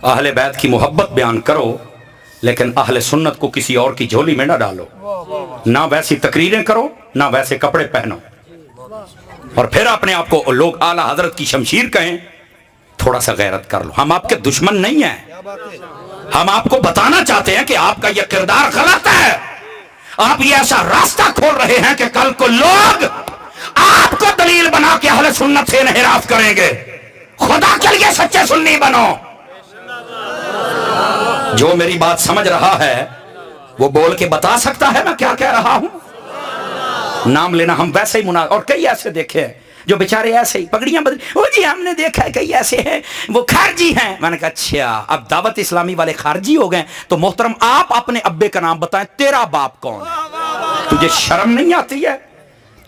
अहले बैत की मोहब्बत बयान करो, लेकिन अहले सुन्नत को किसी और की झोली में ना डालो। ना वैसी तकरीरें करो, ना वैसे कपड़े पहनो, और फिर अपने आप को लोग आला हजरत की शमशीर कहें। थोड़ा सा गैरत कर लो। हम आपके दुश्मन नहीं हैं, हम आपको बताना चाहते हैं कि आपका यह किरदार गलत है। आप ये ऐसा रास्ता खोल रहे हैं कि कल को लोग आपको दलील बना के अहले सुन्नत से इन्हिराफ करेंगे। खुदा के लिए सच्चे सुन्नी बनो। जो मेरी बात समझ रहा है वो बोल के बता सकता है मैं क्या कह रहा हूं। नाम लेना हम वैसे ही मुना, और कई ऐसे देखे हैं जो बेचारे ऐसे ही पगड़ियां बदल, ओ जी हमने देखा है कई ऐसे हैं वो खारजी हैं। मैंने कहा अच्छा, अब दावत इस्लामी वाले खारजी हो गए तो मोहतरम आप अपने अब्बे का नाम बताएं, तेरा बाप कौन है? तुझे शर्म नहीं आती है?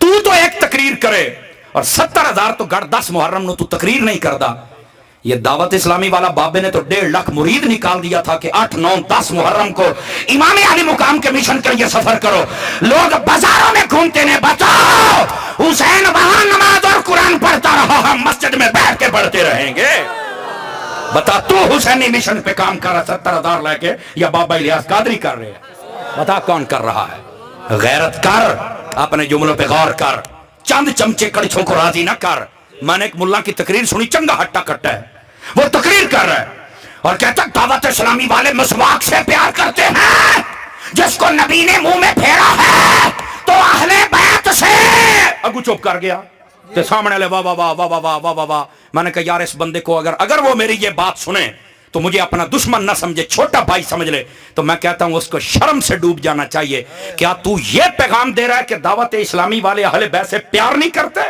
तू तो एक तकरीर करे और 70,000 तो गढ़ 10 मुहर्रम नु तू तकरीर नहीं करदा। ये दावत इस्लामी वाला बाबे ने तो 1.5 लाख मुरीद निकाल दिया था कि 8, 9, 10 मुहर्रम को इमाम अली मुकाम के मिशन के लिए सफर करो। लोग बाजारों में घूमते ने, बताओ हुसैन वहां नमाज और कुरान पढ़ता रहा, हम मस्जिद में बैठ के पढ़ते रहेंगे। बता तू हुसैनी मिशन पे काम कर रहा 70,000 लेके, या बाबा इलियास कादरी कर रहे हैं? बता कौन कर रहा है? गैरत कर, अपने जुमलों पे गौर कर, चंद चमचे कड़छों को राजी ना कर। मैंने एक मुल्ला की तकरीर सुनी, चंगा हट्टा कट्टा है, वो तकरीर कर रहा है और कहता दावत इस्लामी वाले मिसवाक से प्यार करते हैं, जिसको नबी ने मुंह में फेरा है तो अहले बैत से। अगू चुप कर गया तो सामने वाले वाह वाह वाह वाह वाह वाह वाह वाह। मैंने कहा यार इस बंदे को अगर वो मेरी ये बात सुने तो मुझे अपना दुश्मन ना समझे, छोटा भाई समझ ले। तो मैं कहता हूं उसको शर्म से डूब जाना चाहिए। क्या तू ये पैगाम दे रहा है कि दावत इस्लामी वाले अहले बैत से प्यार नहीं करते?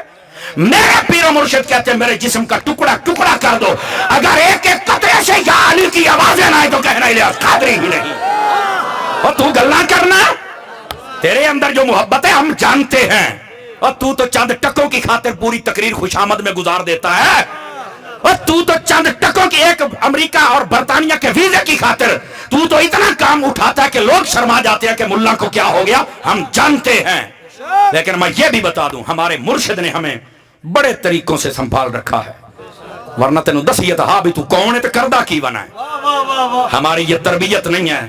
मेरे पीर मुर्शिद कहते हैं मेरे जिस्म का टुकड़ा टुकड़ा कर दो, अगर एक एक कतरे से या अली की आवाजें ना आए तो कहना इलियास कादरी ही नहीं। और तू गल्ला करना, तेरे अंदर जो मोहब्बत है हम जानते हैं, और तू तो चंद टकों की खातिर पूरी तकरीर खुशामद में गुजार देता है। और तू तो चंद टकों की, एक अमेरिका और बर्तानिया के वीजे की खातिर तू तो इतना काम उठाता है कि लोग शर्मा जाते हैं कि मुल्ला को क्या हो गया। हम जानते हैं, लेकिन मैं ये भी बता दूं हमारे मुर्शिद ने हमें बड़े तरीकों से संभाल रखा है, वरना तेन दसिए तो हाँ भी तू कौन है तो करदा की बना है। हमारी ये तरबियत नहीं है,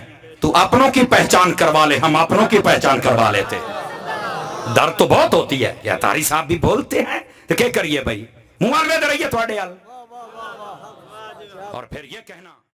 तू अपनों की पहचान करवा ले, हम अपनों की पहचान करवा लेते। दर्द तो बहुत होती है, या तारी साहब भी बोलते हैं तो क्या करिए भाई, मुंह में रहिए थोड़े हाल, और फिर ये कहना